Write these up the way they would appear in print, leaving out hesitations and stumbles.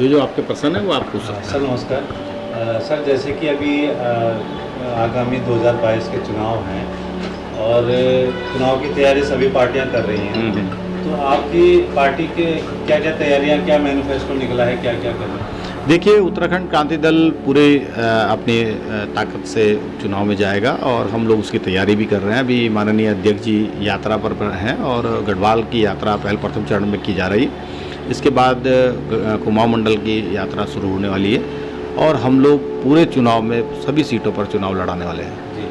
जो आपके प्रश्न है वो आप पूछ सकते सर हैं। नमस्कार। सर जैसे कि अभी आगामी 2022 के चुनाव हैं और चुनाव की तैयारी सभी पार्टियां कर रही हैं, तो आपकी पार्टी के क्या क्या तैयारियां, क्या मैनिफेस्टो निकला है, क्या क्या कर रहे हैं? देखिए, उत्तराखंड क्रांति दल पूरे अपनी ताकत से चुनाव में जाएगा और हम लोग उसकी तैयारी भी कर रहे हैं। अभी माननीय अध्यक्ष जी यात्रा पर हैं और गढ़वाल की यात्रा पहल प्रथम चरण में की जा रही है। इसके बाद कुमाऊं मंडल की यात्रा शुरू होने वाली है और हम लोग पूरे चुनाव में सभी सीटों पर चुनाव लड़ाने वाले हैं। जी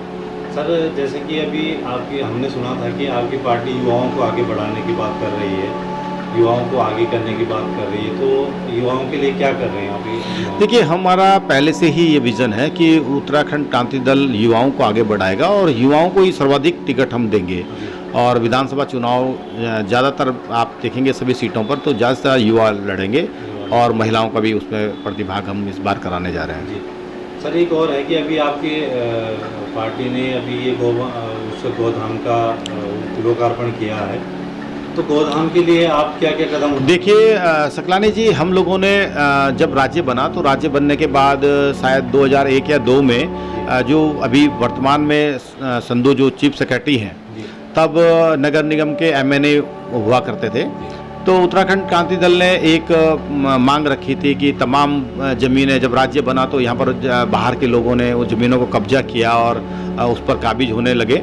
सर, जैसे कि अभी आपकी हमने सुना था कि आपकी पार्टी युवाओं को आगे बढ़ाने की बात कर रही है, युवाओं को आगे करने की बात कर रही है, तो युवाओं के लिए क्या कर रहे हैं अभी? देखिए, हमारा पहले से ही ये विज़न है कि उत्तराखंड क्रांति दल युवाओं को आगे बढ़ाएगा और युवाओं को ही सर्वाधिक टिकट हम देंगे। और विधानसभा चुनाव ज़्यादातर आप देखेंगे सभी सीटों पर तो ज़्यादातर युवा लड़ेंगे और महिलाओं का भी उसमें प्रतिभाग हम इस बार कराने जा रहे हैं। जी सर, एक और है कि अभी आपकी पार्टी ने अभी ये गोधाम का लोकार्पण किया है, तो गोधाम के लिए आप क्या क्या कदम उठाएंगे? देखिए सकलानी जी, हम लोगों ने जब राज्य बना तो राज्य बनने के बाद शायद 2001 या 2 में जो अभी वर्तमान में संधू जो चीफ सेक्रेटरी हैं, तब नगर निगम के एमएनए हुआ करते थे। तो उत्तराखंड क्रांति दल ने एक मांग रखी थी कि तमाम ज़मीनें, जब राज्य बना तो यहाँ पर बाहर के लोगों ने उन ज़मीनों को कब्जा किया और उस पर काबिज होने लगे।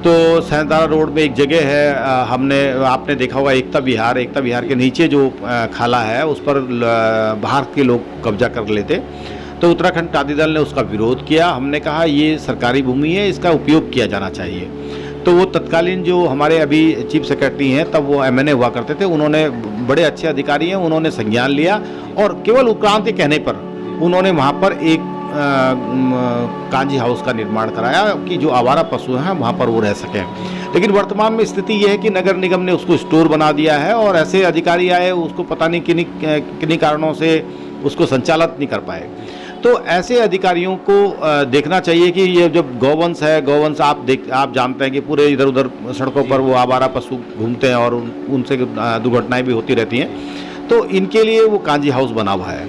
तो सैंतारा रोड में एक जगह है, आपने देखा होगा एकता विहार के नीचे जो खाला है उस पर बाहर के लोग कब्जा कर लेते। तो उत्तराखंड क्रांति दल ने उसका विरोध किया। हमने कहा ये सरकारी भूमि है, इसका उपयोग किया जाना चाहिए। तो वो तत्कालीन जो हमारे अभी चीफ सेक्रेटरी हैं, तब वो एमएनए हुआ करते थे, उन्होंने, बड़े अच्छे अधिकारी हैं, उन्होंने संज्ञान लिया और केवल उपक्रांति कहने पर उन्होंने वहाँ पर एक कांजी हाउस का निर्माण कराया कि जो आवारा पशु हैं वहाँ पर वो रह सकें। लेकिन वर्तमान में स्थिति ये है कि नगर निगम ने उसको स्टोर बना दिया है और ऐसे अधिकारी आए, उसको पता नहीं किन्हीं कारणों से उसको संचालित नहीं कर पाए। तो ऐसे अधिकारियों को देखना चाहिए कि ये जब गौवंश है, गौवंश आप जानते हैं कि पूरे इधर उधर सड़कों पर वो आवारा पशु घूमते हैं और उनसे दुर्घटनाएं भी होती रहती हैं। तो इनके लिए वो कांजी हाउस बना हुआ है।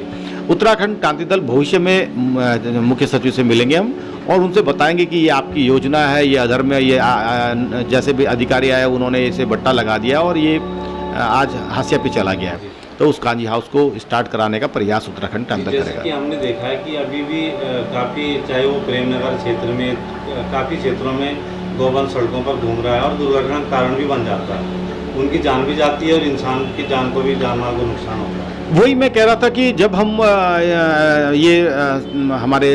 उत्तराखंड क्रांति दल भविष्य में मुख्य सचिव से मिलेंगे हम और उनसे बताएंगे कि ये आपकी योजना है, ये अधर्म है, ये जैसे भी अधिकारी आए उन्होंने इसे बट्टा लगा दिया और ये आज हाशिया पे चला गया है। तो उस कांजी हाउस को स्टार्ट कराने का प्रयास उत्तराखंड क्रांति दल करेगा। कि हमने देखा है कि अभी भी काफ़ी, चाहे वो प्रेमनगर क्षेत्र में, काफ़ी क्षेत्रों में गौवंश सड़कों पर घूम रहा है और दुर्घटना का कारण भी बन जाता है। उनकी जान भी जाती है और इंसान की जान को भी, जानमाल को नुकसान होता है। वही मैं कह रहा था कि जब हम हमारे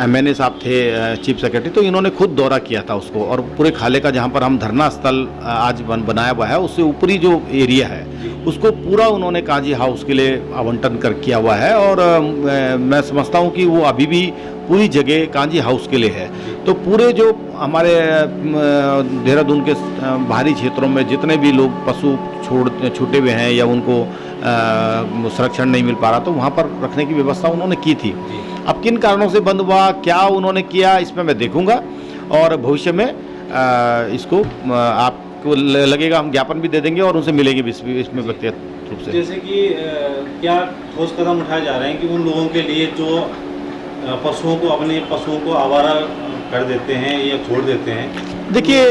एमएनए साहब थे, चीफ सेक्रेटरी, तो इन्होंने खुद दौरा किया था उसको और पूरे खाले का जहाँ पर हम धरना स्थल आज बनाया हुआ है, उससे ऊपरी जो एरिया है उसको पूरा उन्होंने कांजी हाउस के लिए आवंटन किया हुआ है और मैं समझता हूँ कि वो अभी भी पूरी जगह कांजी हाउस के लिए है। तो पूरे जो हमारे देहरादून के बाहरी क्षेत्रों में जितने भी लोग पशु छूटे हुए हैं या उनको संरक्षण नहीं मिल पा रहा, तो वहाँ पर रखने की व्यवस्था उन्होंने की थी। अब किन कारणों से बंद हुआ, क्या उन्होंने किया, इसमें मैं देखूंगा और भविष्य में इसको आपको लगेगा हम ज्ञापन भी दे देंगे और उनसे मिलेंगे भी इसमें व्यक्तिगत रूप से। जैसे कि क्या ठोस कदम उठाए जा रहे हैं कि उन लोगों के लिए जो अपने पशुओं को आवारा कर देते हैं या छोड़ देते हैं? देखिए,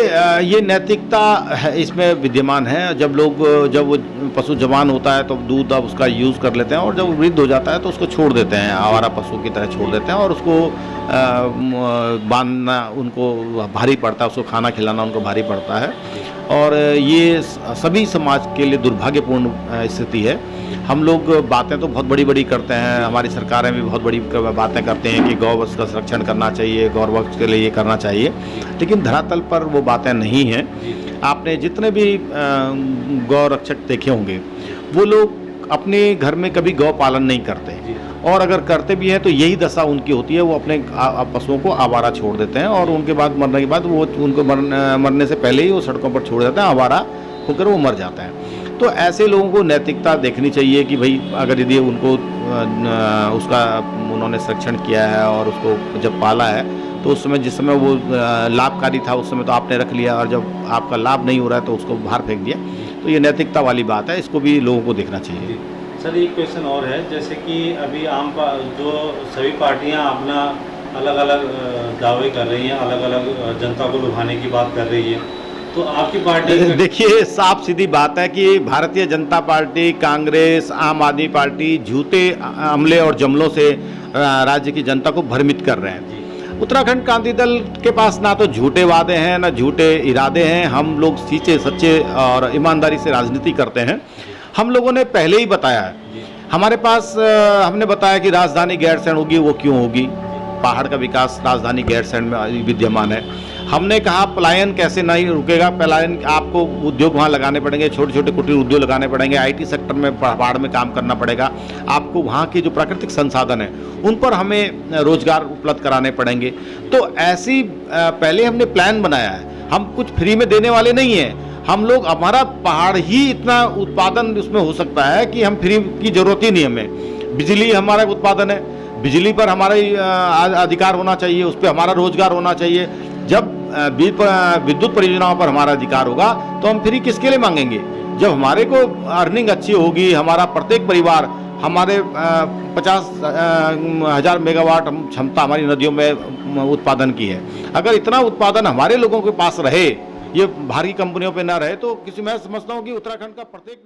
ये नैतिकता है इसमें विद्यमान है। जब वो पशु जवान होता है तो दूध अब उसका यूज़ कर लेते हैं और जब वृद्ध हो जाता है तो उसको छोड़ देते हैं, आवारा पशु की तरह छोड़ देते हैं और उसको बांधना उनको भारी पड़ता है, उसको खाना खिलाना उनको भारी पड़ता है और ये सभी समाज के लिए दुर्भाग्यपूर्ण स्थिति है। हम लोग बातें तो बहुत बड़ी बड़ी करते हैं, हमारी सरकारें भी बहुत बड़ी बातें करते हैं कि गौवंश का संरक्षण करना चाहिए, गौवंश के लिए ये करना चाहिए, लेकिन धरातल पर वो बातें नहीं हैं। आपने जितने भी गौ रक्षक देखे होंगे वो लोग अपने घर में कभी गौ पालन नहीं करते और अगर करते भी हैं तो यही दशा उनकी होती है, वो अपने पशुओं को आवारा छोड़ देते हैं और उनके बाद मरने के बाद वो उनको मरने से पहले ही वो सड़कों पर छोड़ देते हैं, आवारा होकर वो मर जाते हैं। तो ऐसे लोगों को नैतिकता देखनी चाहिए कि भाई अगर यदि उनको उसका उन्होंने संरक्षण किया है और उसको जब पाला है तो उस समय, जिस समय वो लाभकारी था उस समय तो आपने रख लिया और जब आपका लाभ नहीं हो रहा है तो उसको बाहर फेंक दिया। तो ये नैतिकता वाली बात है, इसको भी लोगों को देखना चाहिए। सर एक क्वेश्चन और है, जैसे कि अभी जो सभी पार्टियां अपना अलग अलग दावे कर रही हैं, अलग अलग जनता को लुभाने की बात कर रही है, तो आपकी पार्टी देखिए साफ सीधी बात है कि भारतीय जनता पार्टी, कांग्रेस, आम आदमी पार्टी झूठे अमले और जमलों से राज्य की जनता को भ्रमित कर रहे हैं। उत्तराखंड क्रांति दल के पास ना तो झूठे वादे हैं ना झूठे इरादे हैं। हम लोग सीचे सच्चे और ईमानदारी से राजनीति करते हैं। हम लोगों ने पहले ही बताया है, हमारे पास हमने बताया कि राजधानी गैरसैंण होगी, वो क्यों होगी, पहाड़ का विकास राजधानी गैरसैंण में विद्यमान है। हमने कहा पलायन कैसे नहीं रुकेगा, पलायन आपको उद्योग वहाँ लगाने पड़ेंगे, छोटे छोटे कुटीर उद्योग लगाने पड़ेंगे, आईटी सेक्टर में पहाड़ में काम करना पड़ेगा, आपको वहाँ के जो प्राकृतिक संसाधन हैं उन पर हमें रोजगार उपलब्ध कराने पड़ेंगे। तो ऐसी पहले हमने प्लान बनाया है, हम कुछ फ्री में देने वाले नहीं हैं। हम लोग, हमारा पहाड़ ही इतना उत्पादन उसमें हो सकता है कि हम फ्री की जरूरत ही नहीं हमें। बिजली हमारा उत्पादन है, बिजली पर हमारा अधिकार होना चाहिए, उस पर हमारा रोजगार होना चाहिए। जब विद्युत परियोजनाओं पर हमारा अधिकार होगा तो हम फ्री किसके लिए मांगेंगे। जब हमारे को अर्निंग अच्छी होगी, हमारा प्रत्येक परिवार, हमारे 50,000 मेगावाट क्षमता हमारी नदियों में उत्पादन की है, अगर इतना उत्पादन हमारे लोगों के पास रहे, ये बाहरी कंपनियों पे ना रहे, तो किसी मैं समझता हूँ कि उत्तराखंड का प्रत्येक